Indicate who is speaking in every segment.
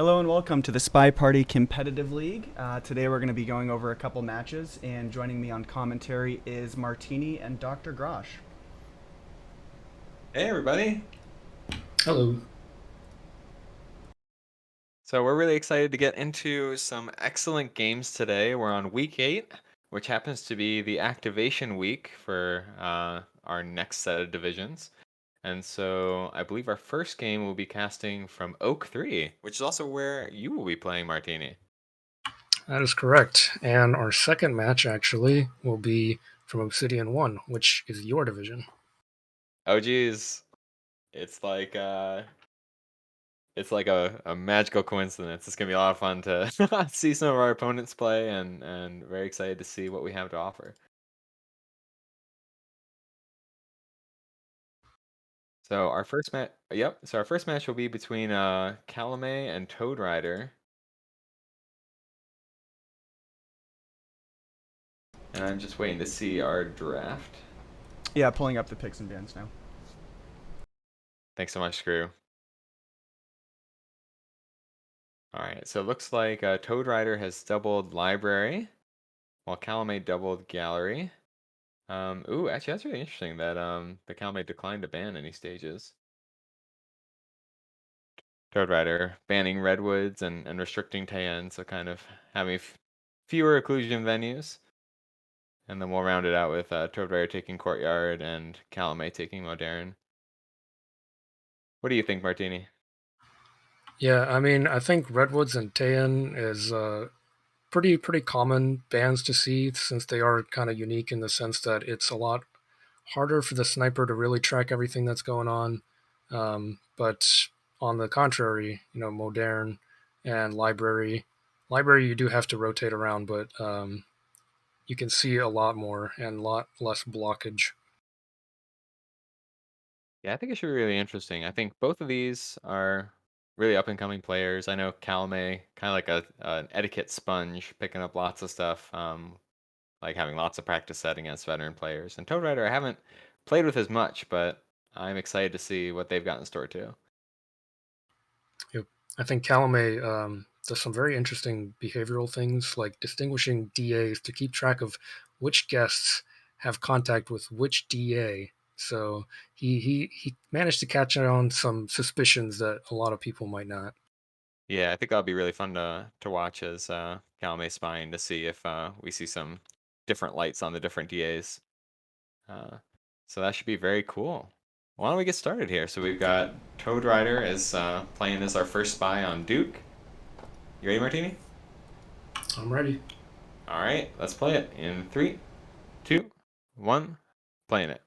Speaker 1: Hello and welcome to the SpyParty Competitive League. Today we're going to be going over a couple matches, and joining me on commentary is Martini and Dr. Grosh.
Speaker 2: Hey everybody.
Speaker 3: Hello.
Speaker 2: So we're really excited to get into some excellent games today. We're on week 8, which happens to be the activation week for our next set of divisions. And so I believe our first game will be casting from Oak 3, which is also where you will be playing, Martini.
Speaker 3: That is correct. And our second match actually will be from Obsidian 1, which is your division.
Speaker 2: Oh geez. It's like a magical coincidence. It's gonna be a lot of fun to see some of our opponents play and very excited to see what we have to offer. So our first match, yep. So our first match will be between Calamay and Toadrider, and I'm just waiting to see our draft.
Speaker 1: Yeah, pulling up the picks and bans now.
Speaker 2: Thanks so much, Screw. All right, so it looks like Toadrider has doubled Library, while Calamay doubled Gallery. Ooh, actually, that's really interesting that the Calamay declined to ban any stages. Toadrider banning Redwoods and restricting Tayan, so kind of having fewer occlusion venues. And then we'll round it out with Toadrider taking Courtyard and Calamay taking Modern. What do you think, Martini?
Speaker 3: Yeah, I mean, I think Redwoods and Tayan is pretty common bands to see since they are kind of unique in the sense that it's a lot harder for the sniper to really track everything that's going on. But on the contrary, Modern and Library you do have to rotate around, but you can see a lot more and a lot less blockage.
Speaker 2: Yeah, I think it should be really interesting. I think both of these are really up and coming players. I know Calamay, kind of like an etiquette sponge, picking up lots of stuff, like having lots of practice set against veteran players. And Toadrider, I haven't played with as much, but I'm excited to see what they've got in store too.
Speaker 3: Yep. I think Calamay does some very interesting behavioral things, like distinguishing DAs to keep track of which guests have contact with which DA. So he managed to catch on some suspicions that a lot of people might not.
Speaker 2: Yeah, I think that'll be really fun to watch as Calamay spying to see if we see some different lights on the different DAs. Uh, so that should be very cool. Why don't we get started here? So we've got Toadrider as playing as our first spy on Duke. You ready, Martini?
Speaker 3: I'm ready.
Speaker 2: All right, let's play it in 3, 2, 1, playing it.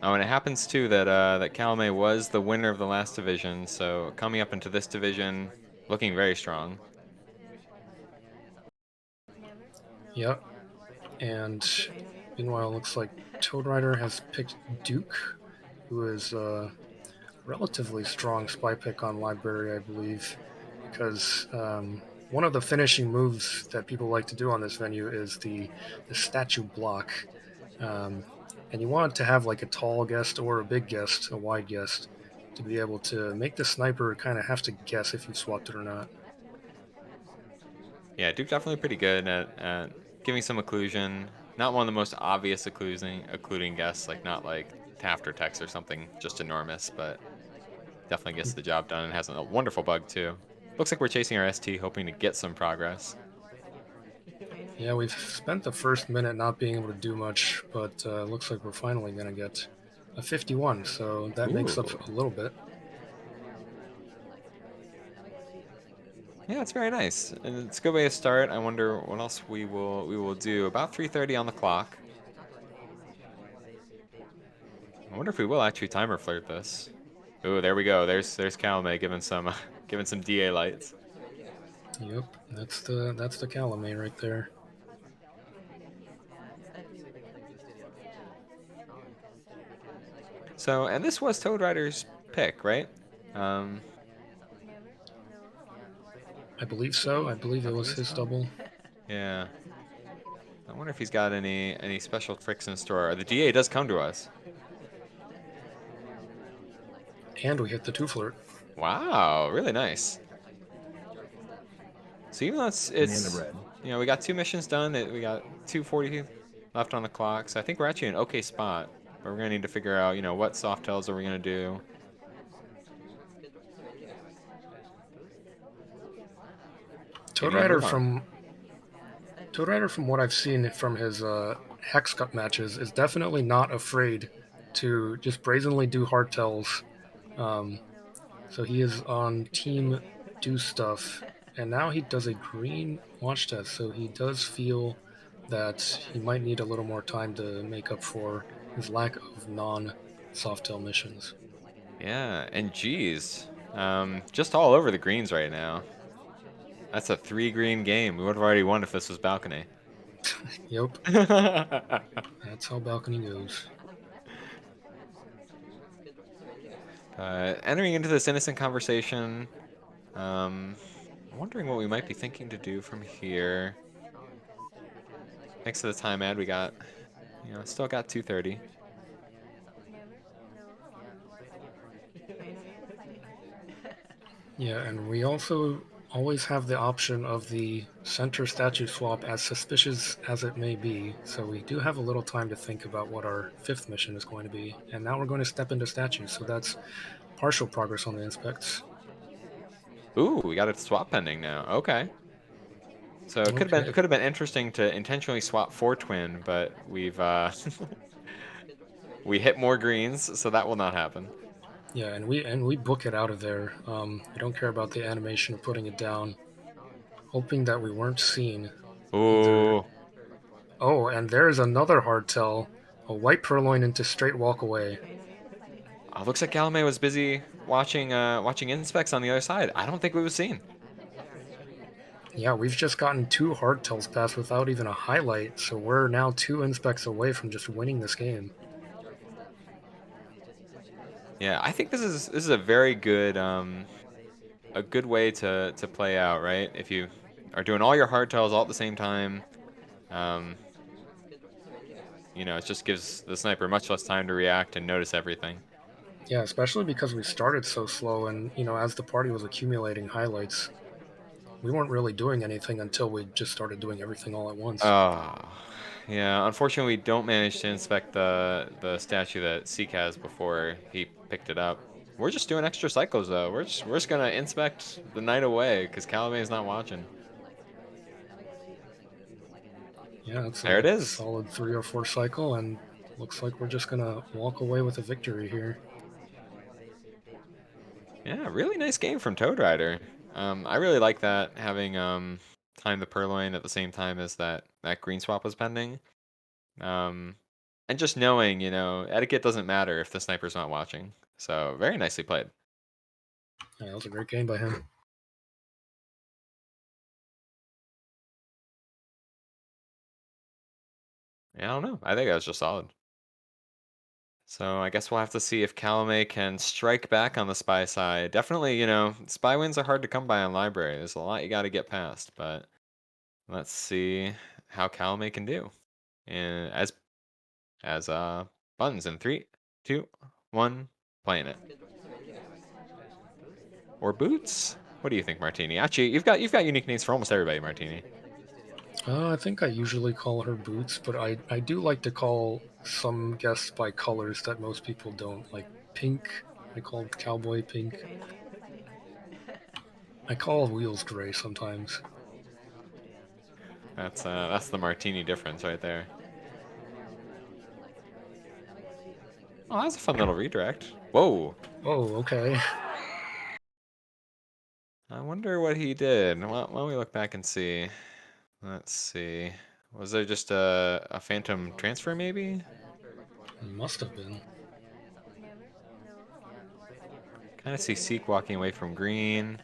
Speaker 2: Oh, and it happens too that that Calamay was the winner of the last division, so coming up into this division, looking very strong.
Speaker 3: Yep. And meanwhile, it looks like Toadrider has picked Duke, who is a relatively strong spy pick on Library, I believe, because one of the finishing moves that people like to do on this venue is the statue block. Um, and you want to have like a tall guest or a big guest, a wide guest, to be able to make the sniper kind of have to guess if you swapped it or not.
Speaker 2: Yeah, Duke definitely pretty good at giving some occlusion. Not one of the most obvious occluding guests, like not like Taft or Tex or something just enormous, but definitely gets the job done and has a wonderful bug too. Looks like we're chasing our ST, hoping to get some progress.
Speaker 3: Yeah, we've spent the first minute not being able to do much, but looks like we're finally going to get a 51, so that makes up
Speaker 2: Ooh.
Speaker 3: a little bit.
Speaker 2: Yeah, it's very nice. And it's a good way to start. I wonder what else we will do. About 3:30 on the clock. I wonder if we will actually timer flirt this. Ooh, there we go. There's Calamay giving some giving some DA lights.
Speaker 3: Yep, that's the Calamay right there.
Speaker 2: So, and this was Toadrider's pick, right? Um,
Speaker 3: I believe so. I believe it was his double.
Speaker 2: yeah. I wonder if he's got any special tricks in store. The DA does come to us.
Speaker 3: And we hit the 2-flirt.
Speaker 2: Wow, really nice. So even though it's you know, we got 2 missions done, we got 2:40 left on the clock, so I think we're actually in an okay spot. But we're gonna need to figure out, you know, what soft tells are we gonna do. Maybe even
Speaker 3: Toadrider
Speaker 2: move on.
Speaker 3: from what I've seen from his Hex Cup matches is definitely not afraid to just brazenly do hardtails. So he is on team do stuff, and now he does a green watch test. So he does feel that he might need a little more time to make up for his lack of non-softail missions.
Speaker 2: Yeah, and geez, just all over the greens right now. That's a 3 green game. We would have already won if this was balcony.
Speaker 3: Yep, that's how balcony goes.
Speaker 2: Entering into this innocent conversation, I'm wondering what we might be thinking to do from here. Thanks to the time ad, we got, you know, still got 2:30.
Speaker 3: Yeah, and we also always have the option of the center statue swap, as suspicious as it may be. So we do have a little time to think about what our 5th mission is going to be. And now we're going to step into statues, so that's partial progress on the inspects.
Speaker 2: Ooh, we got a swap pending now. Okay. So it
Speaker 3: Okay.
Speaker 2: could have been interesting to intentionally swap for twin, but we've we hit more greens, so that will not happen.
Speaker 3: Yeah, and we book it out of there. I don't care about the animation of putting it down. Hoping that we weren't seen either.
Speaker 2: Ooh.
Speaker 3: Oh, and there's another hardtail. A white purloin into straight walk away.
Speaker 2: Looks like Calamay was busy watching watching inspects on the other side. I don't think we was seen.
Speaker 3: Yeah, we've just gotten 2 hardtails passed without even a highlight, so we're now 2 inspects away from just winning this game.
Speaker 2: Yeah, I think this is a very good a good way to play out, right? If you are doing all your hardtails all at the same time, um, you know, it just gives the sniper much less time to react and notice everything.
Speaker 3: Yeah, especially because we started so slow, and as the party was accumulating highlights, we weren't really doing anything until we just started doing everything all at once.
Speaker 2: Oh, yeah. Unfortunately, we don't manage to inspect the statue that Seek has before he picked it up. We're just doing extra cycles though. We're just gonna inspect the night away because Calamay is not watching.
Speaker 3: Yeah, it's
Speaker 2: There
Speaker 3: a
Speaker 2: it is.
Speaker 3: solid 3 or 4 cycle, and looks like we're just gonna walk away with a victory here.
Speaker 2: Yeah, really nice game from Toadrider. I really like that having time the purloin at the same time as that green swap was pending. Um, and just knowing, you know, etiquette doesn't matter if the sniper's not watching. So very nicely played.
Speaker 3: Yeah, that was a great game by him.
Speaker 2: Yeah, I don't know. I think that was just solid. So I guess we'll have to see if Calamay can strike back on the spy side. Definitely, you know, spy wins are hard to come by on library. There's a lot you got to get past, but let's see how Calamay can do. And as buttons in 3, 2, 1, playing it. Or boots? What do you think, Martini? Actually, you've got unique names for almost everybody, Martini.
Speaker 3: I think I usually call her Boots, but I do like to call some guests by colors that most people don't, like Pink. I call Cowboy Pink. I call Wheels Gray sometimes.
Speaker 2: That's the Martini difference right there. Oh, that's a fun little redirect. Whoa.
Speaker 3: Oh, okay.
Speaker 2: I wonder what he did. Why don't we look back and see? Let's see. Was there just a phantom transfer maybe?
Speaker 3: Must have been.
Speaker 2: Kind of see Seek walking away from green.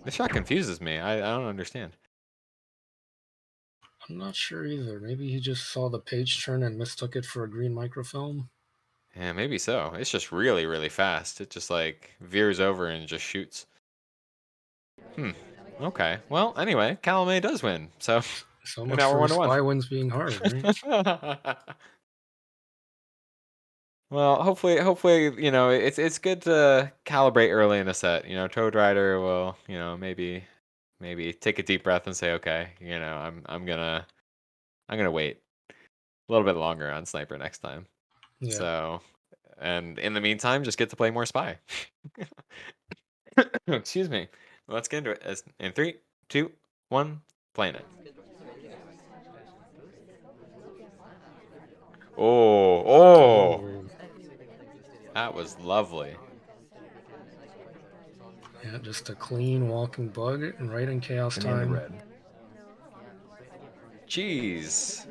Speaker 2: This shot confuses me. I don't understand.
Speaker 3: I'm not sure either. Maybe he just saw the page turn and mistook it for a green microfilm.
Speaker 2: Yeah, maybe so. It's just really, really fast. It just like veers over and just shoots. Hmm. Okay. Well, anyway, Calamay does win. So
Speaker 3: So much
Speaker 2: now we're
Speaker 3: for
Speaker 2: 1-1.
Speaker 3: spy wins being hard, right?
Speaker 2: Well, hopefully, you know, it's good to calibrate early in the set. You know, Toadrider will, you know, maybe take a deep breath and say, okay, you know, I'm gonna wait a little bit longer on Sniper next time.
Speaker 3: Yeah.
Speaker 2: So, and in the meantime, just get to play more Spy. Excuse me. Let's get into it. In 3, 2, 1, playing it. Oh,
Speaker 3: Oh,
Speaker 2: that was lovely.
Speaker 3: yeah, just a clean walking bug right in chaos time.
Speaker 2: Jeez.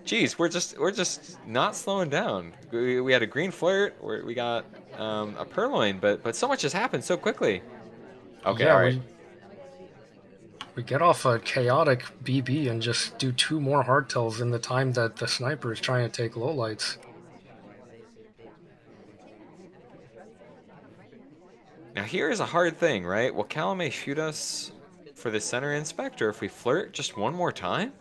Speaker 2: Jeez, we're just not slowing down. We had a green flirt, we got a purloin, but so much has happened so quickly. Okay,
Speaker 3: Yeah,
Speaker 2: all right.
Speaker 3: we get off a chaotic BB and just do 2 more hardtails in the time that the sniper is trying to take lowlights.
Speaker 2: Now here is a hard thing, right? Will Calamay shoot us for the center inspector if we flirt just one more time?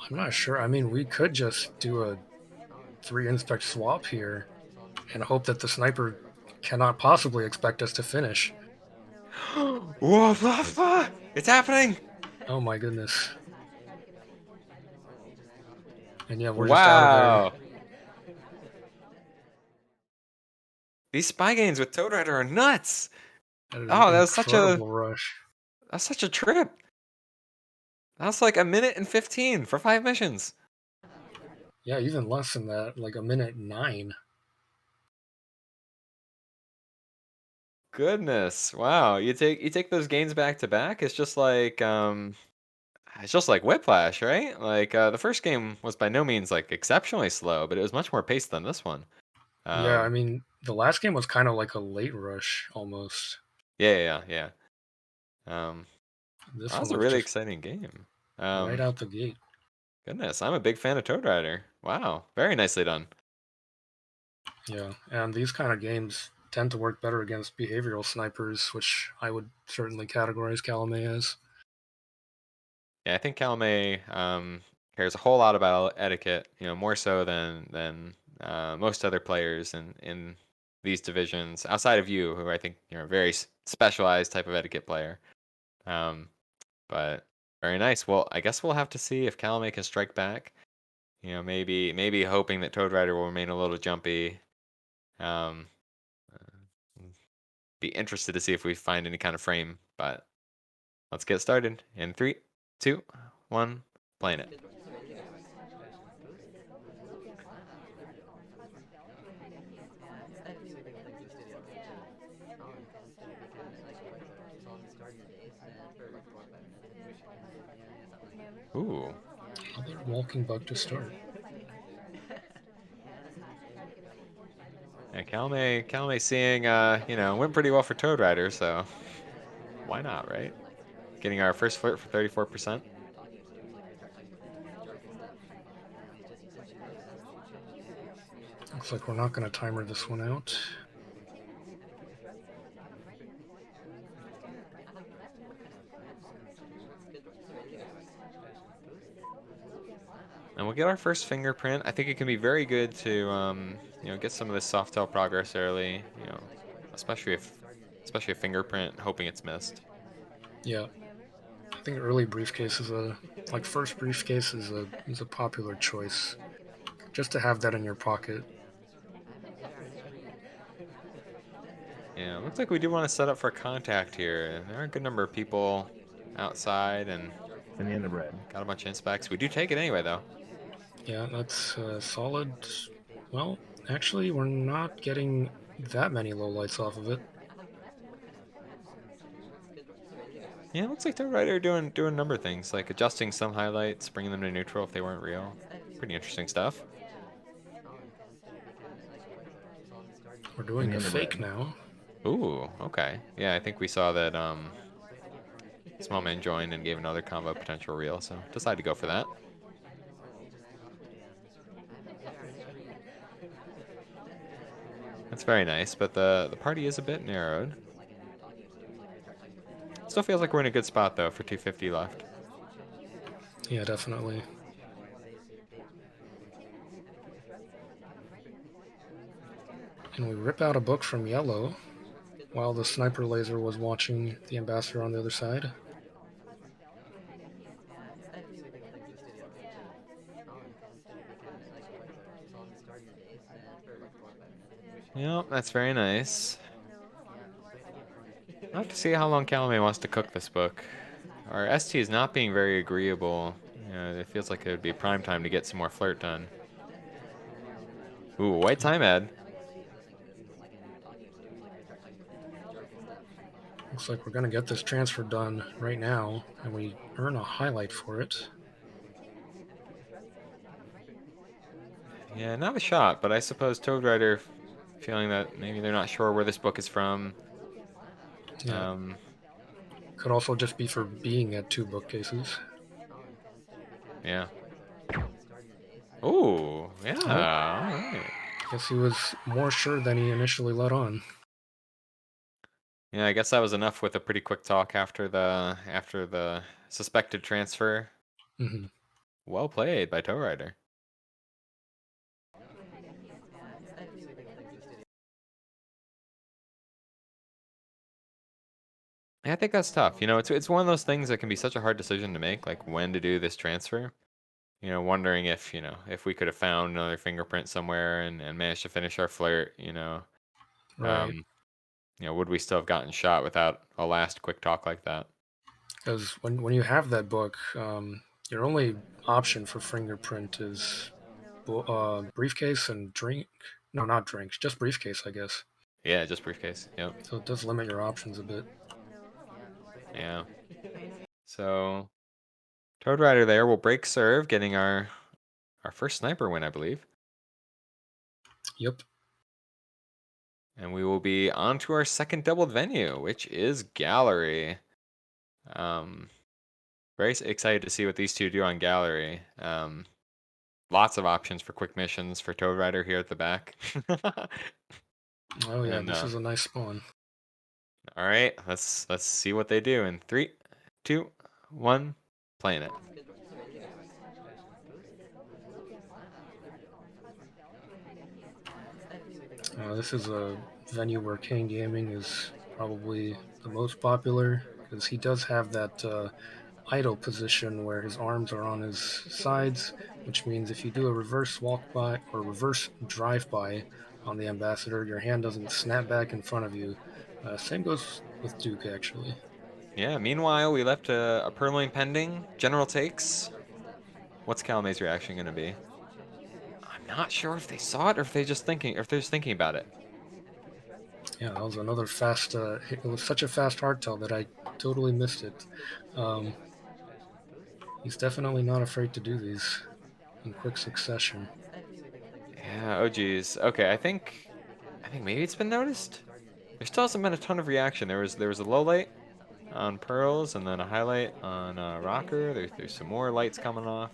Speaker 3: I'm not sure. I mean, we could just do a 3 inspect swap here and hope that the sniper cannot possibly expect us to finish.
Speaker 2: Whoa, it's happening!
Speaker 3: Oh my goodness. And yeah, we're just out of there.
Speaker 2: Wow. These spy games with Toadrider are nuts.
Speaker 3: That is
Speaker 2: Oh,
Speaker 3: an incredible rush.
Speaker 2: that's such a trip. That's like 1:15 for 5 missions.
Speaker 3: Yeah, even less than that, like 1:09.
Speaker 2: Goodness. Wow. You take those gains back to back. It's just like Whiplash, right? Like the first game was by no means like exceptionally slow, but it was much more paced than this one.
Speaker 3: Yeah, I
Speaker 2: Um
Speaker 3: mean, the last game was kind of like a late rush almost.
Speaker 2: yeah.
Speaker 3: This
Speaker 2: That was
Speaker 3: one
Speaker 2: a
Speaker 3: was
Speaker 2: really
Speaker 3: just
Speaker 2: exciting game.
Speaker 3: right
Speaker 2: Um
Speaker 3: out the gate.
Speaker 2: Goodness, I'm a big fan of Toadrider. Wow, very nicely done.
Speaker 3: Yeah, and these kind of games tend to work better against behavioral snipers, which I would certainly categorize Calamay as.
Speaker 2: Yeah, I think Calamay cares a whole lot about etiquette, you know, more so than most other players in these divisions, outside of you, who I think you're a very specialized type of etiquette player. Um, but very nice. Well, I guess we'll have to see if Calamay can strike back. You know, maybe hoping that Toadrider will remain a little jumpy. Um, be interested to see if we find any kind of frame, but let's get started in 3, 2, 1, playing it. Ooh.
Speaker 3: Another walking bug to start.
Speaker 2: Yeah, Calamay seeing, you know, went pretty well for Toadrider, so why not, right? Getting our first flirt for 34%.
Speaker 3: Looks like we're not going to timer this one out.
Speaker 2: And we'll get our first fingerprint. I think it can be very good to, you know, get some of this soft tail progress early, you know, especially a fingerprint, hoping it's missed.
Speaker 3: Yeah, I think early briefcase is like first briefcase is a popular choice, just to have that in your pocket.
Speaker 2: Yeah, looks like we do want to set up for contact here. And there are a good number of people outside and
Speaker 4: in the red.
Speaker 2: got a bunch of inspects. We do take it anyway, though.
Speaker 3: Yeah, that's solid. Well, actually, we're not getting that many lowlights off of it.
Speaker 2: Yeah, it looks like Toadrider doing a number of things, like adjusting some highlights, bringing them to neutral if they weren't real. Pretty interesting stuff.
Speaker 3: We're doing a
Speaker 4: in the
Speaker 3: fake
Speaker 4: red.
Speaker 3: now.
Speaker 2: Ooh, okay. Yeah, I think we saw that Small Man joined and gave another combo potential real, so decided to go for that. That's very nice, but the party is a bit narrowed. Still feels like we're in a good spot though for 250 left.
Speaker 3: Yeah, definitely. And we rip out a book from yellow while the sniper laser was watching the ambassador on the other side.
Speaker 2: Yep, that's very nice. I'll have to see how long Calamay wants to cook this book. Our ST is not being very agreeable. It feels like it would be prime time to get some more flirt done. Ooh, white time ad.
Speaker 3: Looks like we're going to get this transfer done right now, and we earn a highlight for it.
Speaker 2: Yeah, not a shot, but I suppose Toadrider feeling that maybe they're not sure where this book is from.
Speaker 3: Yeah. Could also just be for being at 2 bookcases.
Speaker 2: Yeah. Ooh, yeah, all right.
Speaker 3: Guess he was more sure than he initially let on.
Speaker 2: Yeah, I guess that was enough with a pretty quick talk after the suspected transfer.
Speaker 3: Mm-hmm.
Speaker 2: Well played by Toadrider. I think that's tough. It's one of those things that can be such a hard decision to make, like when to do this transfer. Wondering if we could have found another fingerprint somewhere and managed to finish our flirt,
Speaker 3: Right.
Speaker 2: would we still have gotten shot without a last quick talk like that?
Speaker 3: Because when you have that book, your only option for fingerprint is briefcase and drink. No, not drinks, just briefcase, I guess.
Speaker 2: Yeah, just briefcase. Yep.
Speaker 3: So it does limit your options a bit.
Speaker 2: Yeah. So Toadrider there will break serve, getting our first sniper win, I believe.
Speaker 3: Yep.
Speaker 2: And we will be on to our second doubled venue, which is Gallery. Very excited to see what these two do on Gallery. Lots of options for quick missions for Toadrider here at the back.
Speaker 3: Oh yeah,
Speaker 2: And,
Speaker 3: this is a nice spawn.
Speaker 2: all right, let's see what they do in 3, 2, 1, playing it.
Speaker 3: This is a venue where Kane Gaming is probably the most popular because he does have that idle position where his arms are on his sides, which means if you do a reverse walk by or reverse drive by on the ambassador, your hand doesn't snap back in front of you. Same goes with Duke, actually.
Speaker 2: Yeah, meanwhile, we left a purloin pending. General takes. What's Calamay's reaction going to be? I'm not sure if they saw it or if they're just thinking about it.
Speaker 3: Yeah, that was another fast. It was such a fast hardtail that I totally missed it. He's definitely not afraid to do these in quick succession.
Speaker 2: Yeah, oh geez. Okay, I think maybe it's been noticed. There still hasn't been a ton of reaction. There was a low light on Pearls and then a highlight on Rocker. There's some more lights coming off.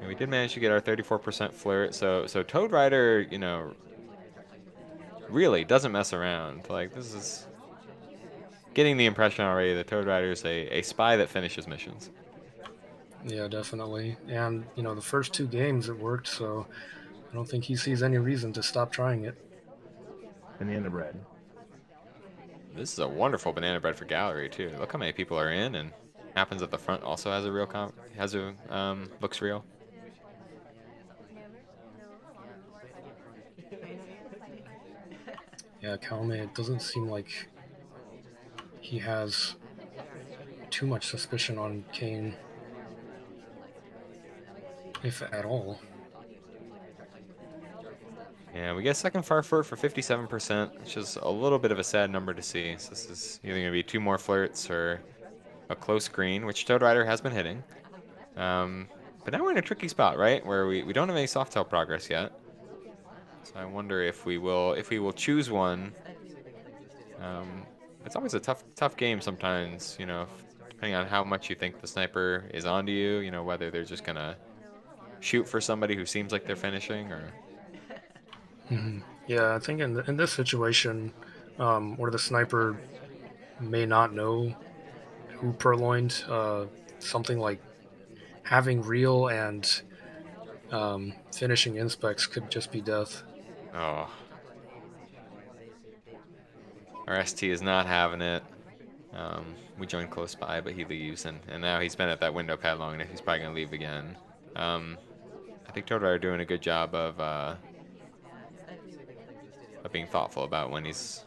Speaker 2: And we did manage to get our 34% flirt. So Toadrider, really doesn't mess around. Like this is getting the impression already that Toadrider is a spy that finishes missions.
Speaker 3: Yeah, definitely. And, the first 2 games it worked, so I don't think he sees any reason to stop trying it.
Speaker 4: Banana bread.
Speaker 2: This is a wonderful banana bread for Gallery too. Look how many people are in, and happens at the front also has a real looks real.
Speaker 3: Yeah, Calamay, it doesn't seem like he has too much suspicion on Kane, if at all.
Speaker 2: Yeah, we get second far flirt for 57%, which is a little bit of a sad number to see. So this is either going to be 2 more flirts or a close green, which Toadrider has been hitting. But now we're in a tricky spot, right? Where we don't have any soft tail progress yet. So I wonder if we will choose one. It's always a tough game sometimes, depending on how much you think the sniper is onto you, whether they're just gonna shoot for somebody who seems like they're finishing or.
Speaker 3: Yeah, I think in this situation, where the sniper may not know who purloined, something like having real and finishing inspects could just be death.
Speaker 2: Oh. Our ST is not having it. We joined close by, but he leaves, and now he's been at that window pad long enough. He's probably gonna leave again. I think Toadrider are doing a good job of being thoughtful about when he's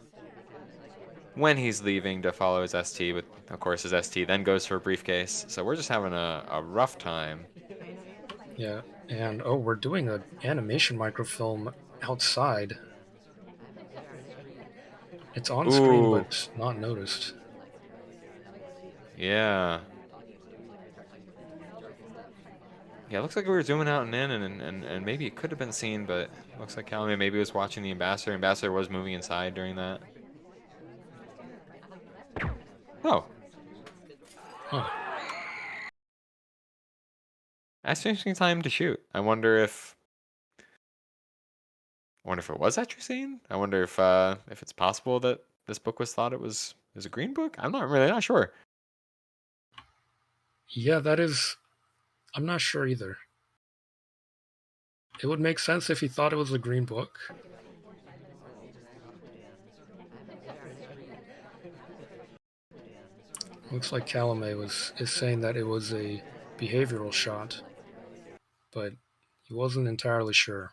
Speaker 2: leaving to follow his ST. But of course, his ST then goes for a briefcase. So we're just having a rough time.
Speaker 3: Yeah, and oh, we're doing an animation microfilm outside. It's on screen,
Speaker 2: Ooh,
Speaker 3: but not noticed.
Speaker 2: yeah. Yeah, it looks like we were zooming out and in, and maybe it could have been seen, but looks like Calamay maybe was watching the Ambassador. Ambassador was moving inside during that. Oh,
Speaker 3: Huh.
Speaker 2: that's an interesting time to shoot. I wonder if it was actually seen. I wonder if it's possible that this book was thought it was a green book. I'm not sure.
Speaker 3: Yeah, that is. I'm not sure either. It would make sense if he thought it was a green book. Looks like Calamay is saying that it was a behavioral shot, but he wasn't entirely sure.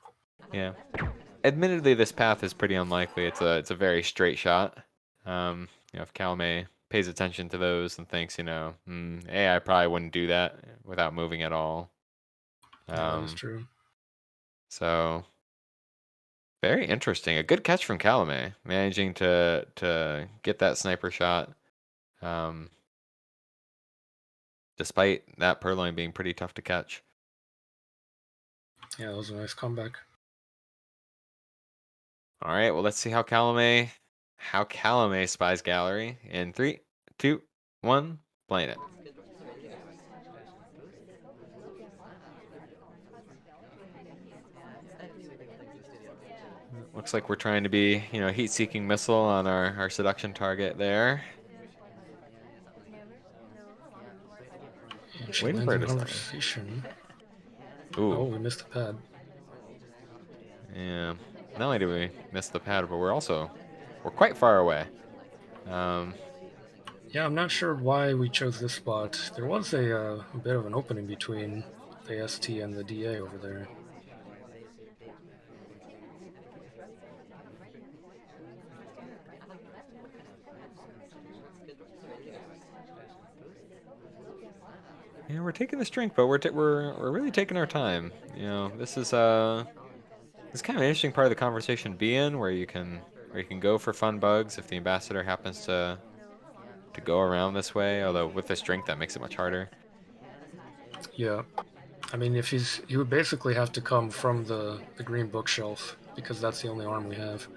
Speaker 2: Yeah. Admittedly, this path is pretty unlikely. It's a very straight shot. If Calamay pays attention to those and thinks, hey, I probably wouldn't do that without moving at all.
Speaker 3: Yeah, that is true.
Speaker 2: So very interesting. A good catch from Calamay, managing to get that sniper shot. Despite that purloin being pretty tough to catch.
Speaker 3: Yeah, that was a nice comeback.
Speaker 2: All right, well, let's see how Calamay spies gallery in 3, 2, 1, playing it. Looks like we're trying to be, heat-seeking missile on our seduction target there.
Speaker 3: And she
Speaker 2: Waiting
Speaker 3: lands
Speaker 2: for
Speaker 3: in
Speaker 2: it to
Speaker 3: conversation.
Speaker 2: Ooh.
Speaker 3: Oh, we missed the pad.
Speaker 2: Yeah. Not only did we miss the pad, but we're quite far away.
Speaker 3: Yeah, I'm not sure why we chose this spot. There was a bit of an opening between the ST and the DA over there.
Speaker 2: Yeah, we're taking this drink, but we're really taking our time. This is kind of an interesting part of the conversation to be in, where you can go for fun bugs if the ambassador happens to go around this way. Although with this drink, that makes it much harder.
Speaker 3: Yeah, I mean, if he would basically have to come from the green bookshelf because that's the only arm we have.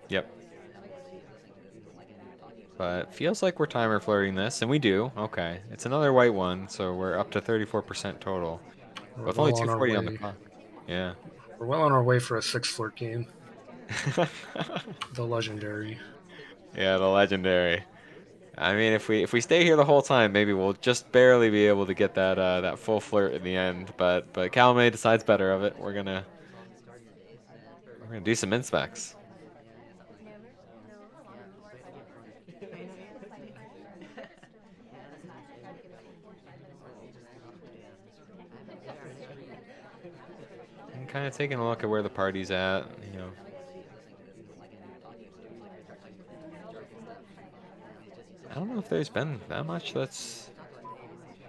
Speaker 2: Yep. But feels like we're timer flirting this, and we do. Okay, it's another white one, so we're up to 34% total.
Speaker 3: We're
Speaker 2: With only
Speaker 3: well on our
Speaker 2: 240 on the
Speaker 3: way.
Speaker 2: clock. Yeah.
Speaker 3: We're well on our way for a 6 flirt game. The legendary.
Speaker 2: Yeah, the legendary. I mean, if we stay here the whole time, maybe we'll just barely be able to get that full flirt in the end. But Calamay decides better of it. We're gonna do some inspects. And kind of taking a look at where the party's at. I don't know if there's been that much that's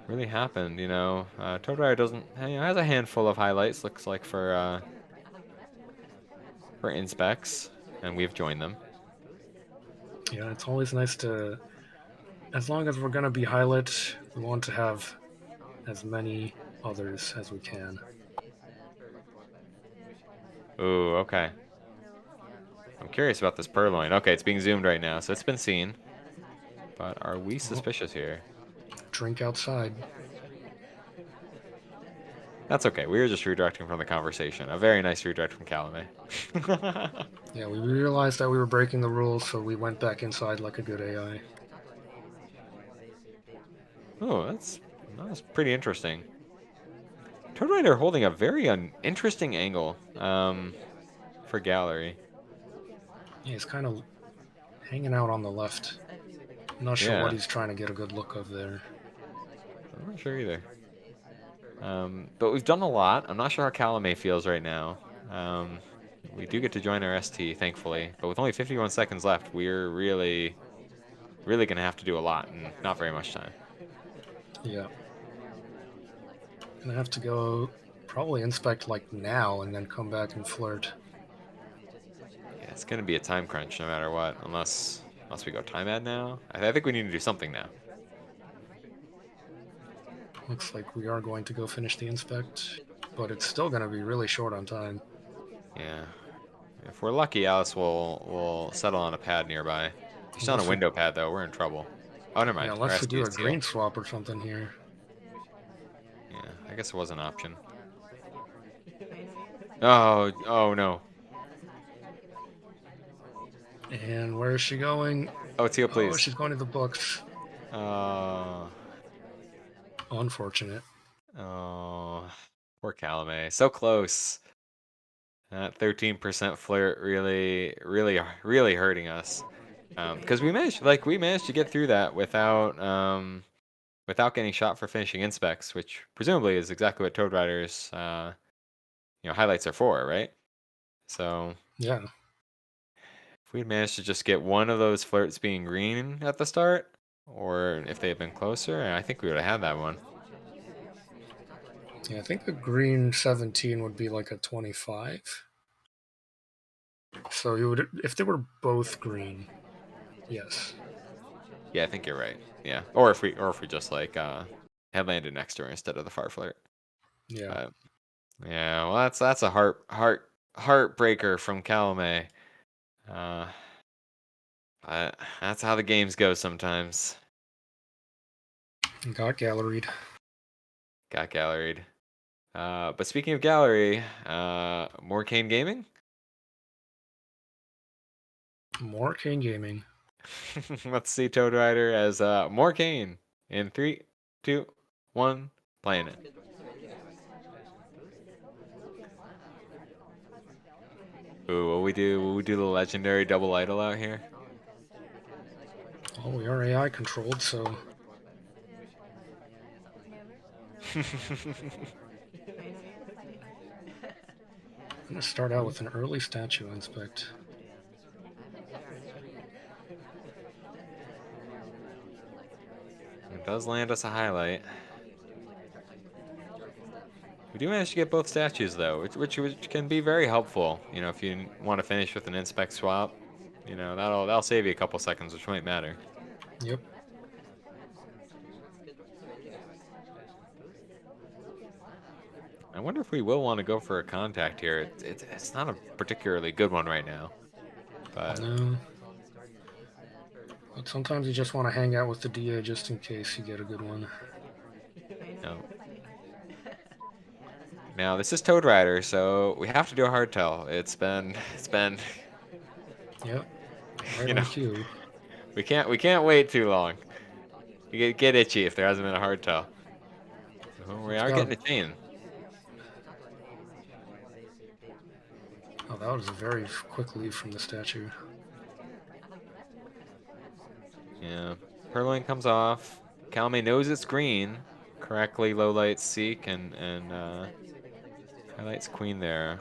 Speaker 2: really happened. Toadrider doesn't. Has a handful of highlights. Looks like for inspects, and we've joined them.
Speaker 3: Yeah, it's always nice to, as long as we're gonna be highlight, we want to have as many others as we can.
Speaker 2: Ooh, okay. I'm curious about this purloin. Okay, it's being zoomed right now, so it's been seen. But are we suspicious here?
Speaker 3: Drink outside.
Speaker 2: That's okay. We were just redirecting from the conversation. A very nice redirect from Calamay.
Speaker 3: Yeah, we realized that we were breaking the rules, so we went back inside like a good AI.
Speaker 2: Oh, that was pretty interesting. Toadrider holding a very interesting angle for gallery.
Speaker 3: Yeah, he's kind of hanging out on the left. I'm not sure what
Speaker 2: Yeah,
Speaker 3: he's trying to get a good look of there.
Speaker 2: I'm not sure either. But we've done a lot. I'm not sure how Calamay feels right now. We do get to join our ST, thankfully. But with only 51 seconds left, we're really going to have to do a lot in not very much time.
Speaker 3: Yeah. Gonna have to go probably inspect like now and then come back and flirt.
Speaker 2: Yeah, it's going to be a time crunch no matter what, unless we go time ad now. I think we need to do something now.
Speaker 3: Looks like we are going to go finish the inspect, but it's still gonna be really short on time.
Speaker 2: Yeah. If we're lucky, Alice will settle on a pad nearby. If she's on a
Speaker 3: Unless we,
Speaker 2: window pad, though, we're in trouble. Oh, never
Speaker 3: yeah,
Speaker 2: mind. Our
Speaker 3: unless we
Speaker 2: ST
Speaker 3: do
Speaker 2: is
Speaker 3: a
Speaker 2: sealed.
Speaker 3: green swap or something here.
Speaker 2: Yeah, I guess it was an option. Oh no.
Speaker 3: And where is she going?
Speaker 2: Oh, teal,
Speaker 3: Oh,
Speaker 2: please.
Speaker 3: she's going to the books.
Speaker 2: Oh,
Speaker 3: Unfortunate.
Speaker 2: oh, poor Calamay. So close. That 13% flirt really hurting us. Because we managed to get through that without getting shot for finishing inspects, which presumably is exactly what Toadrider's highlights are for, right? So
Speaker 3: Yeah.
Speaker 2: if we'd managed to just get one of those flirts being green at the start, or if they had been closer, I think we would have had that one.
Speaker 3: Yeah, I think a green 17 would be like a 25. So you would, if they were both green, yes.
Speaker 2: Yeah, I think you're right. Yeah, or if we just like had landed next to her instead of the far flirt.
Speaker 3: Yeah.
Speaker 2: But yeah, well that's a heartbreaker from Calamay. Uh, but that's how the games go sometimes.
Speaker 3: Got galleried.
Speaker 2: Got galleried. But speaking of gallery, more Kane Gaming.
Speaker 3: More Kane Gaming.
Speaker 2: Let's see Toadrider as more Kane in 3, 2, 1, playing it. Ooh, will we do the legendary double idol out here?
Speaker 3: Oh, we are AI controlled, so I'm gonna start out with an early statue inspect.
Speaker 2: It does land us a highlight. We do manage to get both statues though, which can be very helpful. You know, if you want to finish with an inspect swap, you know that'll save you a couple seconds, which might matter.
Speaker 3: Yep.
Speaker 2: I wonder if we will want to go for a contact here. It's not a particularly good one right now, but
Speaker 3: No. But sometimes you just want to hang out with the DA just in case you get a good one.
Speaker 2: no. Now this is Toadrider, so we have to do a hard tell. It's been
Speaker 3: Yep. Right
Speaker 2: you
Speaker 3: on
Speaker 2: know
Speaker 3: cue.
Speaker 2: we can't wait too long. You get itchy if there hasn't been a hard tell. Oh, we
Speaker 3: It's
Speaker 2: are
Speaker 3: got.
Speaker 2: getting a chain.
Speaker 3: Oh, that was a very quick leave from the statue.
Speaker 2: Yeah. Purloin comes off. Calamay knows it's green. Correctly low lights Seek and highlights Queen there.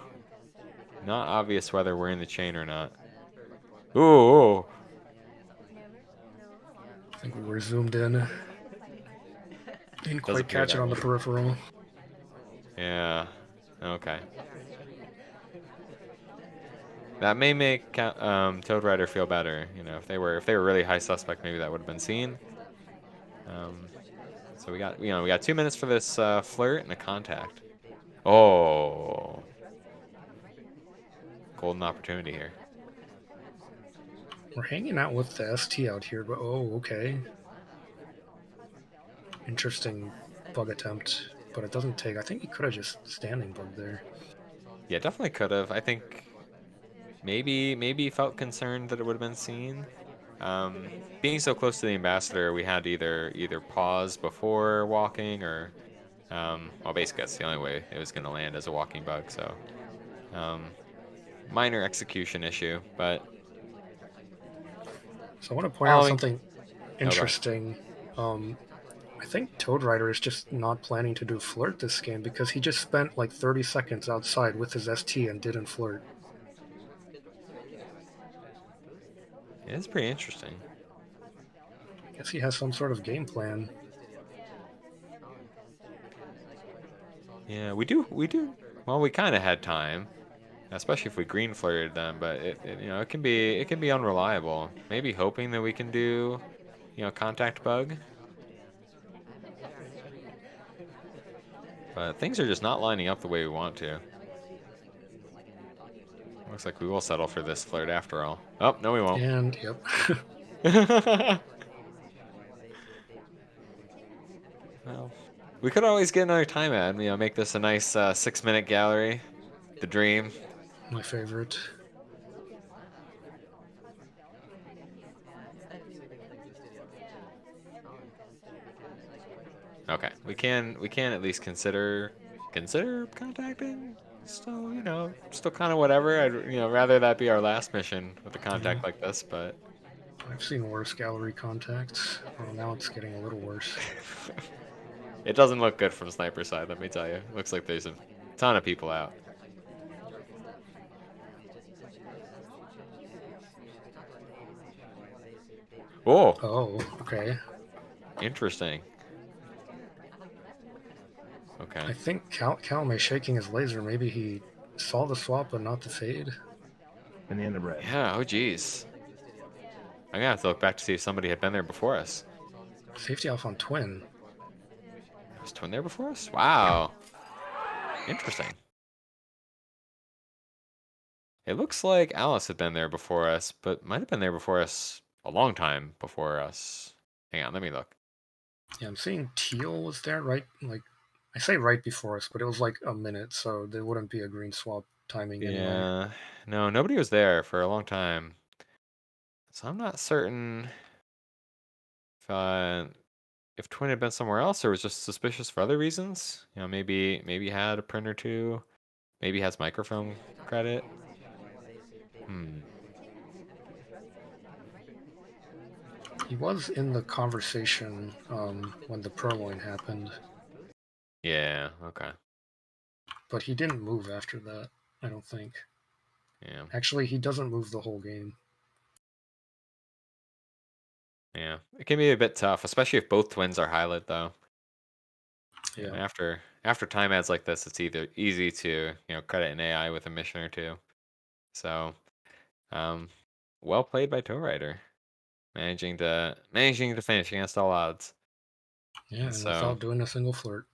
Speaker 2: Not obvious whether we're in the chain or not. Ooh.
Speaker 3: I think we were zoomed in. Didn't
Speaker 2: Does
Speaker 3: quite
Speaker 2: appear
Speaker 3: catch it
Speaker 2: that
Speaker 3: on the
Speaker 2: way.
Speaker 3: peripheral.
Speaker 2: Yeah. Okay. That may make Toadrider feel better. You know, if they were really high suspect, maybe that would have been seen. So we got 2 minutes for this flirt and a contact. Oh, golden opportunity here.
Speaker 3: We're hanging out with the ST out here, but oh, okay. Interesting bug attempt. but it doesn't take. I think he could have just standing bug there.
Speaker 2: Yeah, definitely could have. I think maybe he felt concerned that it would have been seen. Being so close to the ambassador, we had to either pause before walking or, well, basically that's the only way it was going to land as a walking bug. So, minor execution issue, but
Speaker 3: So I want to point out
Speaker 2: following.
Speaker 3: something
Speaker 2: Oh, go ahead.
Speaker 3: interesting. I think Toadrider is just not planning to do flirt this game because he just spent like 30 seconds outside with his ST and didn't flirt.
Speaker 2: It is pretty interesting.
Speaker 3: I guess he has some sort of game plan.
Speaker 2: Yeah, we do. Well, we kind of had time, especially if we green flirted them, but it can be unreliable. Maybe hoping that we can do, contact bug. But things are just not lining up the way we want to. Looks like we will settle for this flirt after all. Oh, no, we won't.
Speaker 3: And, yep.
Speaker 2: Well, we could always get another time ad, make this a nice 6-minute gallery. The dream.
Speaker 3: My favorite.
Speaker 2: Okay, we can at least consider contacting. Still kind of whatever. I'd rather that be our last mission with a contact like this, but
Speaker 3: I've seen worse gallery contacts. Oh, now it's getting a little worse.
Speaker 2: it doesn't look good from sniper side. Let me tell you, looks like there's a ton of people out. Oh,
Speaker 3: Oh, okay.
Speaker 2: interesting. Okay.
Speaker 3: I think Calamay shaking his laser. Maybe he saw the swap but not the fade.
Speaker 4: Banana bread.
Speaker 2: Yeah. Oh, geez. I'm gonna have to look back to see if somebody had been there before us.
Speaker 3: Safety off on Twin.
Speaker 2: Was Twin there before us? Wow. Interesting. It looks like Alice had been there before us, but might have been there before us a long time before us. Hang on, let me look.
Speaker 3: Yeah, I'm seeing Teal was there, right? Like, I say right before us, but it was like a minute, so there wouldn't be a green swap timing anyway.
Speaker 2: Yeah, no, nobody was there for a long time. So I'm not certain if Twin had been somewhere else or was just suspicious for other reasons. Maybe he had a print or two. Maybe he has microphone credit.
Speaker 3: He was in the conversation when the purloin happened,
Speaker 2: Yeah, okay.
Speaker 3: but he didn't move after that, I don't think.
Speaker 2: Yeah.
Speaker 3: Actually, he doesn't move the whole game.
Speaker 2: Yeah. It can be a bit tough, especially if both twins are highlight though.
Speaker 3: Yeah.
Speaker 2: After time ads like this, it's either easy to, credit an AI with a mission or two. So, well played by Toadrider. Managing to finish against all odds.
Speaker 3: Yeah, and
Speaker 2: So,
Speaker 3: without doing a single flirt.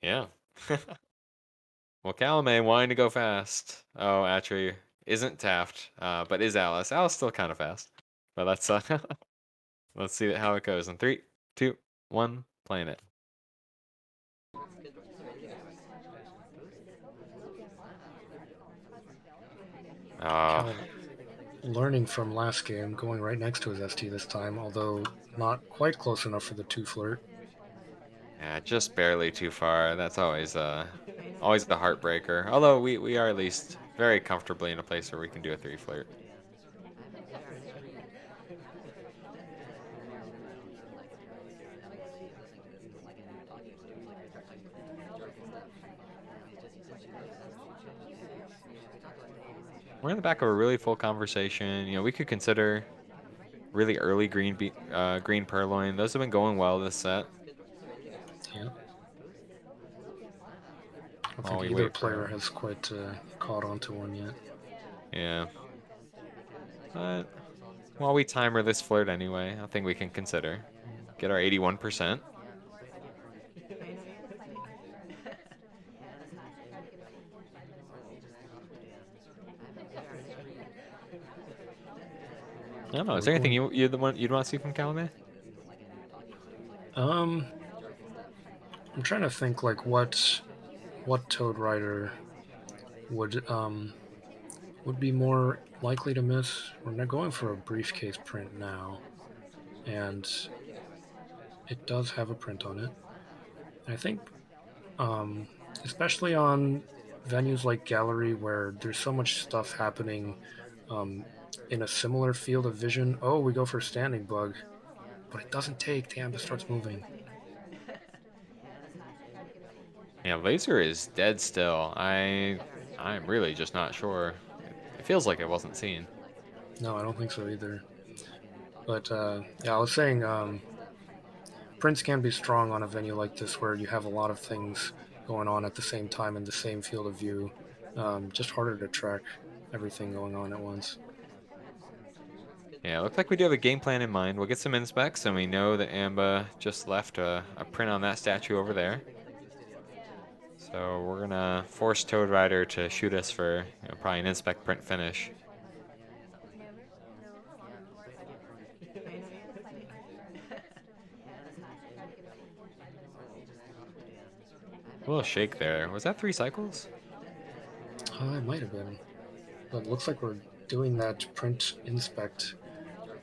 Speaker 2: Yeah. Well, Calamay wanting to go fast. Oh, actually, isn't Taft, but is Alice. Alice still kind of fast. But let's let's see how it goes in 3, 2, 1, playing it. Oh,
Speaker 3: Learning from last game, going right next to his ST this time, although not quite close enough for the 2 flirt.
Speaker 2: yeah, just barely too far. That's always always the heartbreaker. Although we are at least very comfortably in a place where we can do a 3 flirt. We're in the back of a really full conversation. We could consider really early green purloin. Those have been going well this set.
Speaker 3: Yeah. I don't think either player has quite caught onto one yet.
Speaker 2: Yeah. But while we timer this flirt anyway, I think we can consider. Get our 81%. I don't know. Is there anything you'd want to see from Calamay?
Speaker 3: I'm trying to think like what Toadrider would be more likely to miss. We're not going for a briefcase print now, and it does have a print on it. And I think, especially on venues like Gallery where there's so much stuff happening um, in a similar field of vision. Oh, we go for standing bug, but it doesn't take. The Ambus starts moving.
Speaker 2: Yeah, laser is dead still. I'm really just not sure. It feels like it wasn't seen.
Speaker 3: No, I don't think so either. But yeah, I was saying prints can be strong on a venue like this where you have a lot of things going on at the same time in the same field of view. Just harder to track everything going on at once.
Speaker 2: Yeah, it looks like we do have a game plan in mind. We'll get some inspects, and we know that Amba just left a print on that statue over there. So we're gonna force Toadrider to shoot us for probably an inspect print finish. A little shake there. Was that 3 cycles?
Speaker 3: It might have been, but it looks like we're doing that print inspect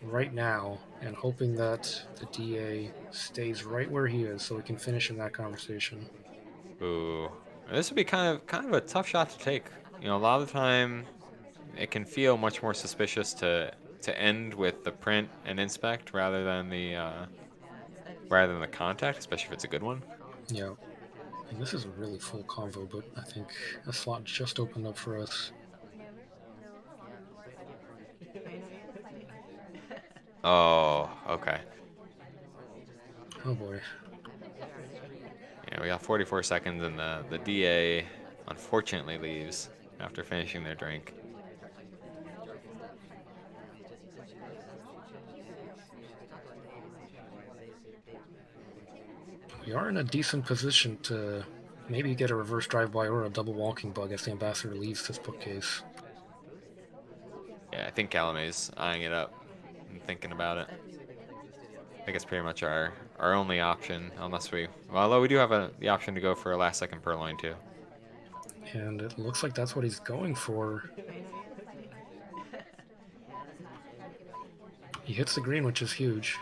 Speaker 3: right now and hoping that the DA stays right where he is so we can finish in that conversation.
Speaker 2: Ooh, this would be kind of a tough shot to take. A lot of the time it can feel much more suspicious to end with the print and inspect rather than the contact, especially if it's a good one.
Speaker 3: Yeah. And this is a really full convo, but I think a slot just opened up for us.
Speaker 2: Oh, okay.
Speaker 3: Oh boy.
Speaker 2: Yeah, we got 44 seconds, and the DA unfortunately leaves after finishing their drink.
Speaker 3: We are in a decent position to maybe get a reverse drive-by or a double walking bug as the ambassador leaves this bookcase.
Speaker 2: Yeah, I think Calamay's eyeing it up and thinking about it. I think it's pretty much our only option, unless although we do have the option to go for a last second purloin too.
Speaker 3: And it looks like that's what he's going for. He hits the green, which is huge.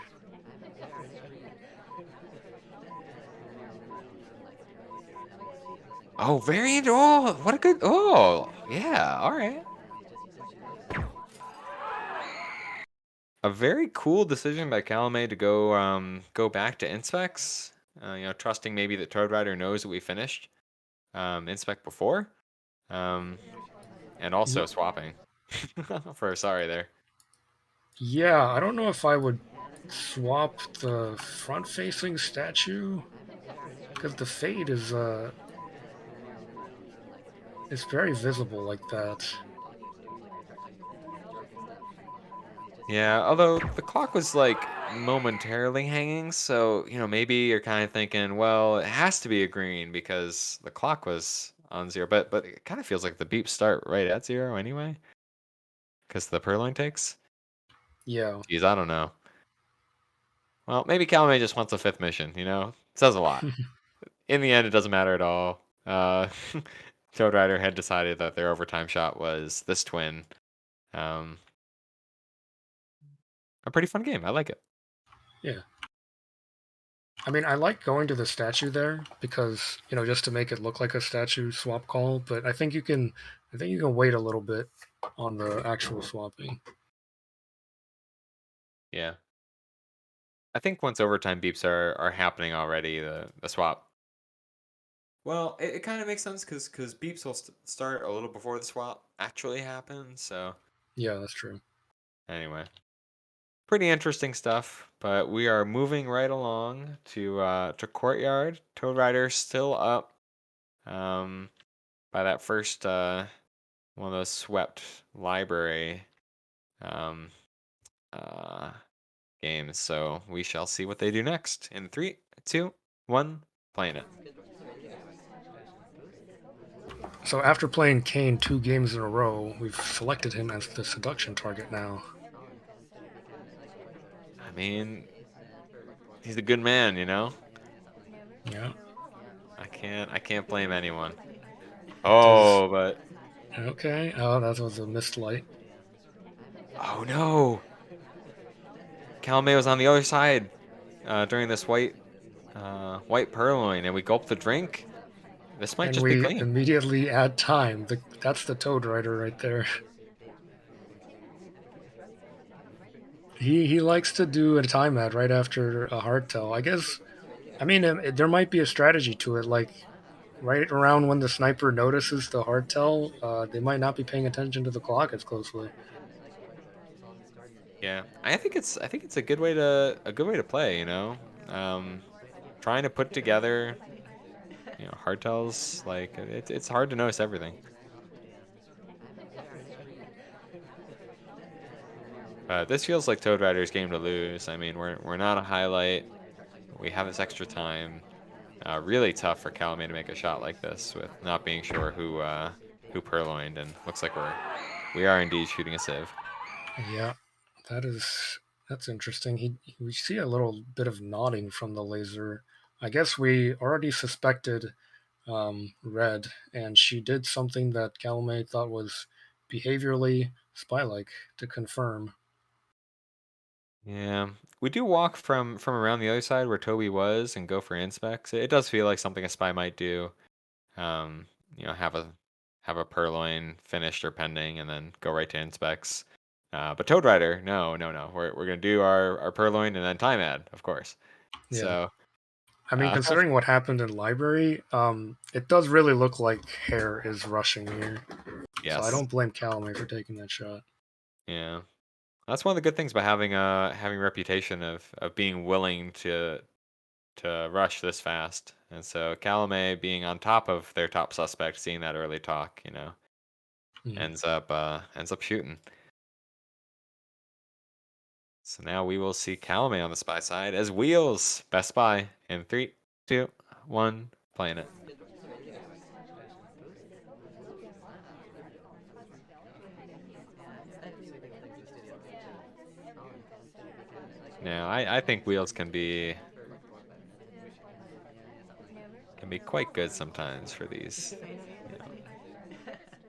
Speaker 2: Oh, variant! Oh, what a good! Oh, yeah. All right. A very cool decision by Calamay to go back to inspects. Trusting maybe that Toadrider knows that we finished inspect before, and also swapping for sorry there.
Speaker 3: Yeah, I don't know if I would swap the front-facing statue because the fade is it's very visible like that.
Speaker 2: Yeah, although the clock was like momentarily hanging, so maybe you're kind of thinking, well, it has to be a green because the clock was on 0, but it kind of feels like the beeps start right at 0 anyway, because the purloin takes.
Speaker 3: Yeah.
Speaker 2: Geez, I don't know. Well, maybe Calamay just wants a 5th mission. It says a lot. In the end, it doesn't matter at all. Toadrider had decided that their overtime shot was this twin. A pretty fun game. I like it.
Speaker 3: Yeah. I mean, I like going to the statue there because, just to make it look like a statue swap call, but I think you can wait a little bit on the actual swapping.
Speaker 2: Yeah. I think once overtime beeps are happening already, the swap. Well, it kind of makes sense because beeps will start a little before the swap actually happens. So
Speaker 3: Yeah, that's true.
Speaker 2: anyway, pretty interesting stuff. But we are moving right along to Courtyard. Toadrider still up by that first one of those swept library um, games. So we shall see what they do next. In 3, 2, 1, playing it.
Speaker 3: So after playing Kane 2 games in a row, we've selected him as the seduction target now.
Speaker 2: I mean, he's a good man,
Speaker 3: Yeah.
Speaker 2: can't blame anyone. Oh, but
Speaker 3: Okay. Oh, that was a missed light.
Speaker 2: oh no! Calamay was on the other side during this white purloin, and we gulped the drink. This might
Speaker 3: And
Speaker 2: just be
Speaker 3: we
Speaker 2: clean.
Speaker 3: immediately add time. That's the Toadrider right there. He likes to do a time ad right after a hardtail. I guess. I mean, there might be a strategy to it. Like right around when the sniper notices the hardtail, they might not be paying attention to the clock as closely.
Speaker 2: Yeah, I think it's a good way to play. You know, trying to put together hardtails, like it's hard to notice everything. This feels like Toadrider's game to lose. I mean, we're not a highlight. We have this extra time. Really tough for Calamay to make a shot like this with not being sure who purloined, and looks like we are indeed shooting a sieve.
Speaker 3: Yeah, that's interesting. We see a little bit of nodding from the laser. I guess we already suspected Red, and she did something that Calamay thought was behaviorally spy-like to confirm.
Speaker 2: Yeah, we do walk from around the other side where Toby was and go for inspects. It does feel like something a spy might do. Um, have a purloin finished or pending, and then go right to inspects. But Toadrider, no. We're gonna do our purloin and then time ad, of course.
Speaker 3: Yeah.
Speaker 2: So
Speaker 3: I mean, considering what happened in library, it does really look like Hair is rushing here. So I
Speaker 2: yes,
Speaker 3: don't blame Calamay for taking that shot.
Speaker 2: yeah, that's one of the good things about having a reputation of being willing to rush this fast. And so Calamay being on top of their top suspect, seeing that early talk,
Speaker 3: Mm.
Speaker 2: ends up shooting. So now we will see Calamay on the spy side as Wheels, best spy, in 3, 2, 1, playing it. Now I think Wheels can be quite good sometimes for these.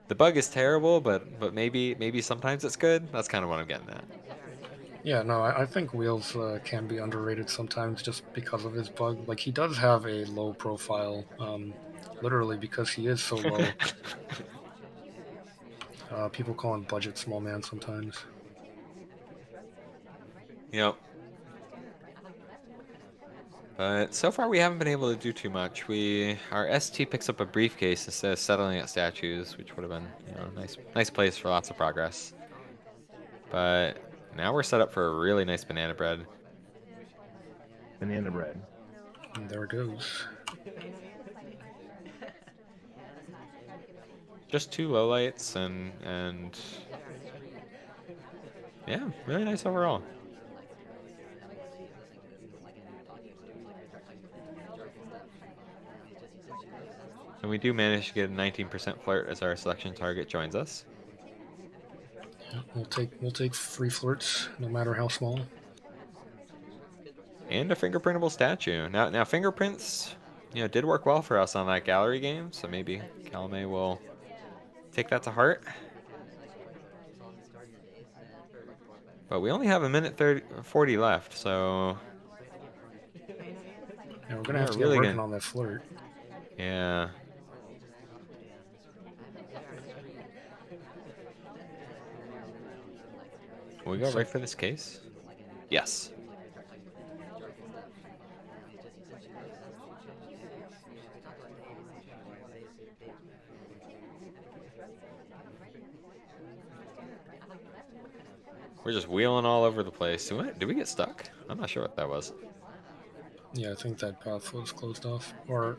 Speaker 2: The bug is terrible, but maybe sometimes it's good. That's kind of what I'm getting at.
Speaker 3: Yeah, no, I think Wheels can be underrated sometimes just because of his bug. Like, he does have a low profile, literally because he is so low. People call him budget small man sometimes.
Speaker 2: Yep. But so far we haven't been able to do too much. Our ST picks up a briefcase instead of settling at statues, which would have been nice place for lots of progress. But now we're set up for a really nice banana bread.
Speaker 4: Banana bread.
Speaker 3: And there it goes.
Speaker 2: Just 2 lowlights and yeah, really nice overall. And we do manage to get a 19% flirt as our selection target joins us.
Speaker 3: Yeah, we'll take free flirts, no matter how small.
Speaker 2: And a fingerprintable statue. Now fingerprints, did work well for us on that gallery game, so maybe Calamay will take that to heart. But we only have a minute 40 left, so
Speaker 3: Yeah, we're gonna have to get working on that flirt.
Speaker 2: Yeah. Will we go right for this case? Yes. We're just wheeling all over the place. Did we get stuck? I'm not sure what that was.
Speaker 3: Yeah, I think that path was closed off. Or,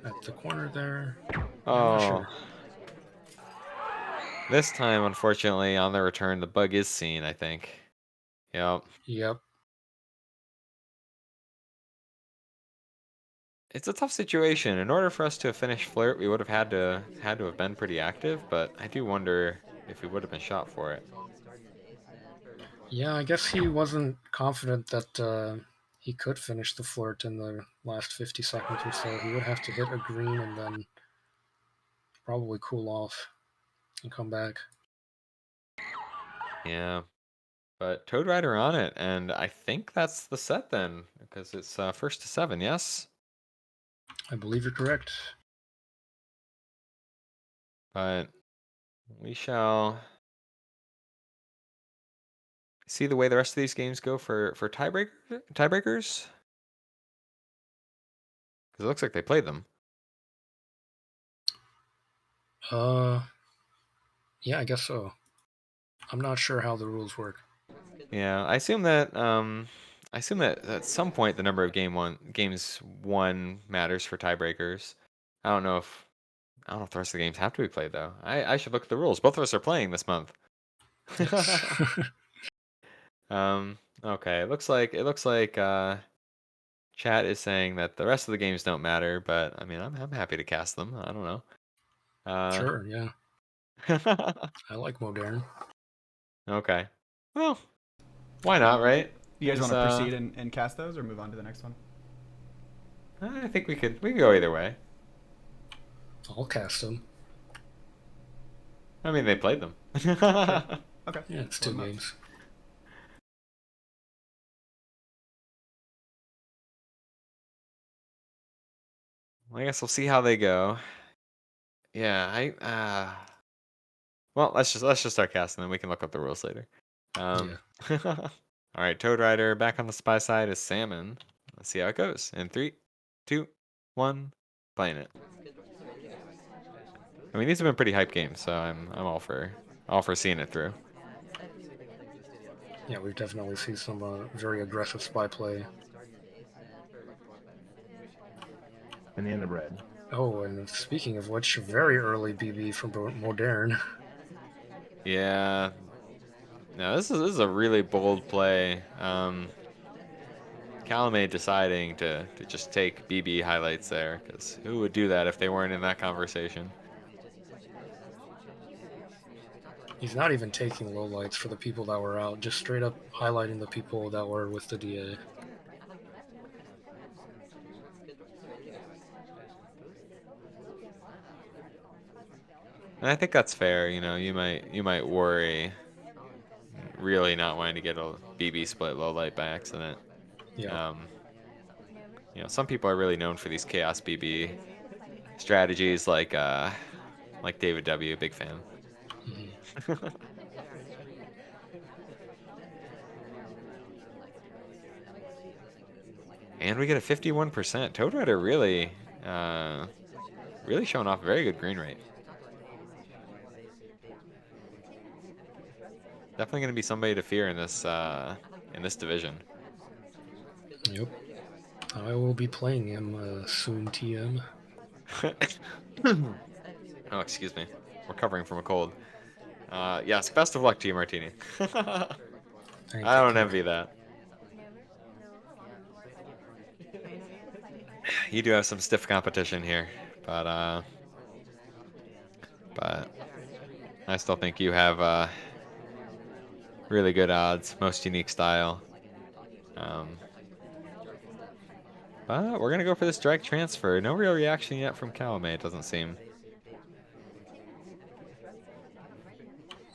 Speaker 3: at the corner there.
Speaker 2: Oh.
Speaker 3: I'm not sure.
Speaker 2: This time, unfortunately, on the return, the bug is seen, I think. Yep.
Speaker 3: Yep.
Speaker 2: It's a tough situation. In order for us to have finished flirt, we would have had to have been pretty active, but I do wonder if we would have been shot for it.
Speaker 3: Yeah, I guess he wasn't confident that he could finish the flirt in the last 50 seconds or so. He would have to hit a green and then probably cool off and come back.
Speaker 2: Yeah. But Toadrider on it, and I think that's the set then, because it's first to 7, yes?
Speaker 3: I believe you're correct.
Speaker 2: But we shall see the way the rest of these games go for tiebreakers. Because it looks like they played them.
Speaker 3: Yeah, I guess so. I'm not sure how the rules work.
Speaker 2: Yeah, I assume that at some point the number of games won matters for tiebreakers. I don't know if the rest of the games have to be played though. I should look at the rules. Both of us are playing this month.
Speaker 3: Yes.
Speaker 2: Okay. It looks like chat is saying that the rest of the games don't matter, but I mean I'm happy to cast them. I don't know.
Speaker 3: Sure, yeah. I like modern.
Speaker 2: Okay. Well, why not, right?
Speaker 1: You guys want to
Speaker 2: Because,
Speaker 1: proceed and cast those, or move on to the next one?
Speaker 2: I think we could go either way.
Speaker 3: I'll cast them.
Speaker 2: I mean, they played them.
Speaker 1: Okay.
Speaker 3: Yeah, it's
Speaker 1: Load
Speaker 3: 2
Speaker 1: them up.
Speaker 3: games.
Speaker 2: Well, I guess we'll see how they go. Yeah, well, let's just start casting, then we can look up the rules later.
Speaker 3: Yeah.
Speaker 2: All right, Toadrider back on the spy side is Salmon. Let's see how it goes. In 3, 2, 1, playing it. I mean, these have been pretty hype games, so I'm all for seeing it through.
Speaker 3: Yeah, we've definitely seen some very aggressive spy play.
Speaker 4: Banana bread.
Speaker 3: Oh, and speaking of which, very early BB from Modern.
Speaker 2: Yeah. No, this is a really bold play. Calamay deciding to just take BB highlights there, because who would do that if they weren't in that conversation?
Speaker 3: He's not even taking lowlights for the people that were out, just straight up highlighting the people that were with the DA.
Speaker 2: And I think that's fair. You know, you might worry really not wanting to get a BB split low light by accident.
Speaker 3: Yeah.
Speaker 2: You know, some people are really known for these chaos BB strategies, like David W. Big fan.
Speaker 3: Mm-hmm.
Speaker 2: And we get a 51%. Toadrider really showing off a very good green rate. Definitely going to be somebody to fear in this division.
Speaker 3: Yep. I will be playing him soon, TM.
Speaker 2: Oh, excuse me. Recovering from a cold. Yes, best of luck to you, Martini.
Speaker 3: Thank
Speaker 2: I
Speaker 3: you,
Speaker 2: don't
Speaker 3: Ken.
Speaker 2: envy that. You do have some stiff competition here, but I still think you have really good odds, most unique style. But we're gonna go for this direct transfer. No real reaction yet from Calamay, it doesn't seem.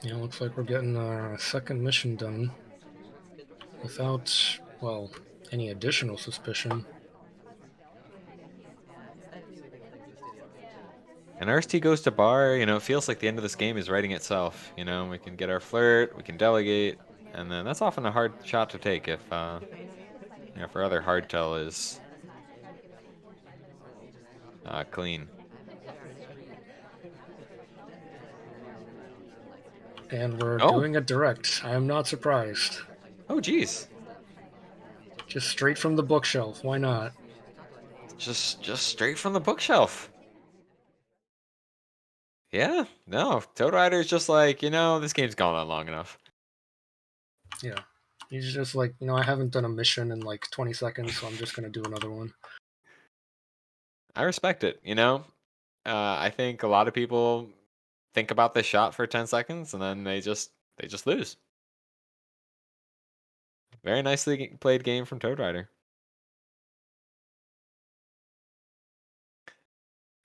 Speaker 3: Yeah, looks like we're getting our second mission done without, well, any additional suspicion.
Speaker 2: And RST goes to bar, you know, it feels like the end of this game is writing itself. You know, we can get our flirt, we can delegate, and then that's often a hard shot to take if, you know, if our other hardtail is clean.
Speaker 3: And we're
Speaker 2: Oh!
Speaker 3: doing it direct. I am not surprised.
Speaker 2: Oh, geez.
Speaker 3: Just straight from the bookshelf. Why not?
Speaker 2: Just straight from the bookshelf. Yeah, no, Toadrider's just like, you know, this game's gone on long enough.
Speaker 3: Yeah. He's just like, I haven't done a mission in like 20 seconds, so I'm just going to do another one.
Speaker 2: I respect it, you know? I think a lot of people think about this shot for 10 seconds and then they just lose. Very nicely played game from Toadrider.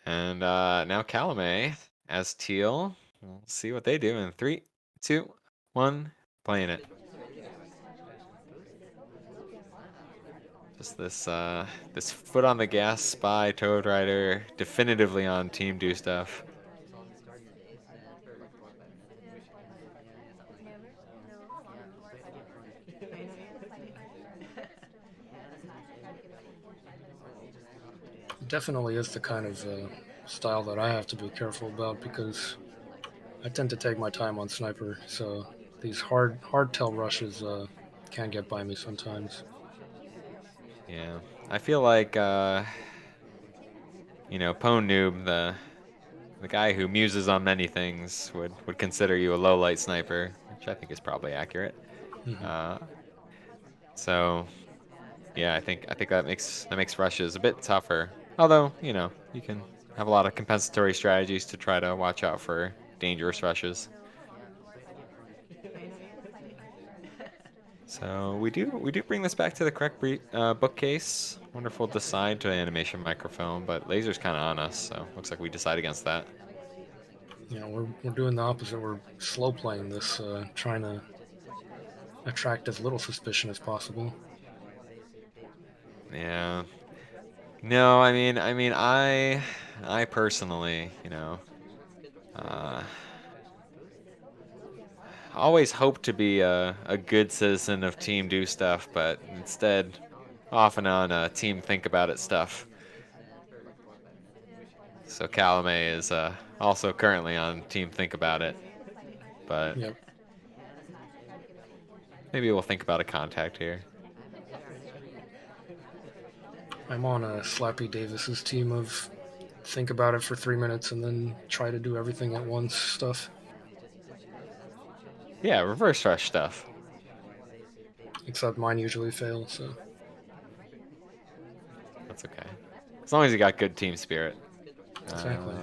Speaker 2: And now Calamay as teal. We'll see what they do in 3, 2, 1, playing it. Just this foot on the gas spy Toadrider, definitively on team do stuff.
Speaker 3: Definitely is the kind of style that I have to be careful about because I tend to take my time on sniper, so these hard tail rushes can get by me sometimes.
Speaker 2: Yeah, I feel like Pwn Noob, the guy who muses on many things, would consider you a low light sniper, which I think is probably accurate.
Speaker 3: Mm-hmm.
Speaker 2: So yeah, I think that makes rushes a bit tougher. Although, you can have a lot of compensatory strategies to try to watch out for dangerous rushes. So we do bring this back to the correct bookcase. Wonderful decide to animation microphone, but laser's kind of on us, so looks like we decide against that.
Speaker 3: Yeah, we're doing the opposite. We're slow playing this, trying to attract as little suspicion as possible.
Speaker 2: Yeah. No, I personally, always hope to be a good citizen of team do stuff, but instead often on team think about it stuff. So Calamay is also currently on team think about it, but
Speaker 3: Yep.
Speaker 2: maybe we'll think about a contact here.
Speaker 3: I'm on Slappy Davis's team of think about it for 3 minutes and then try to do everything at once stuff.
Speaker 2: Yeah, reverse rush stuff.
Speaker 3: Except mine usually fail, so.
Speaker 2: That's okay. As long as you got good team spirit.
Speaker 3: Exactly.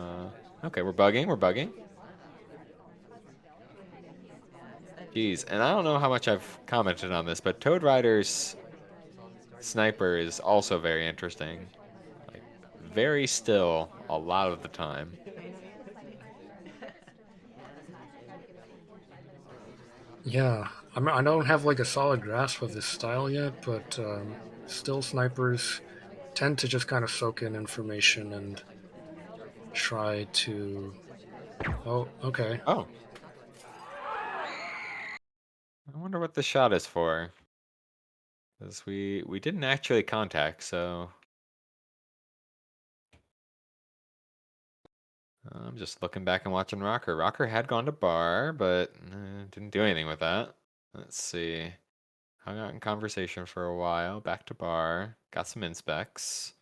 Speaker 2: Okay, we're bugging. Jeez, and I don't know how much I've commented on this, but Toadrider's sniper is also very interesting. Like, very still a lot of the time.
Speaker 3: Yeah, I don't have like a solid grasp of this style yet, but still snipers tend to just kind of soak in information and try to. Oh, okay.
Speaker 2: Oh. I wonder what the shot is for. Because we didn't actually contact, so I'm just looking back and watching Rocker. Rocker had gone to bar, but didn't do anything with that. Let's see. Hung out in conversation for a while. Back to bar. Got some inspecs.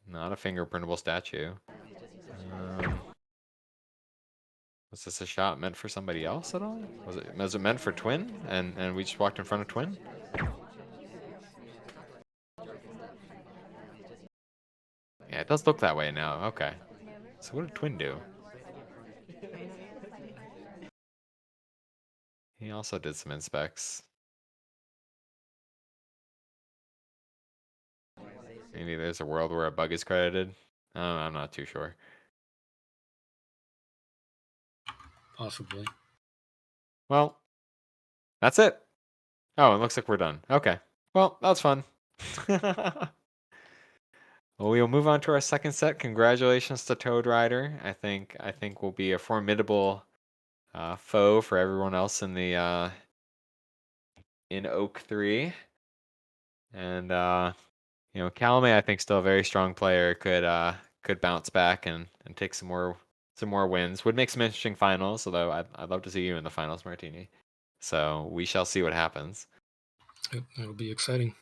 Speaker 2: Not a fingerprintable statue. Was this a shot meant for somebody else at all? Was it meant for Twin? And we just walked in front of Twin? Yeah, it does look that way now. Okay. So what did Twin do? He also did some inspecs. Maybe there's a world where a bug is credited. I'm not too sure.
Speaker 3: Possibly.
Speaker 2: Well, that's it. Oh, it looks like we're done. Okay. Well, that was fun. Well, we'll move on to our second set. Congratulations to Toadrider. I think will be a formidable foe for everyone else in the in Oak 3. And Calamay, I think, still a very strong player. Could bounce back and take some more wins. Would make some interesting finals. Although I'd love to see you in the finals, Martini. So we shall see what happens.
Speaker 3: It'll be exciting.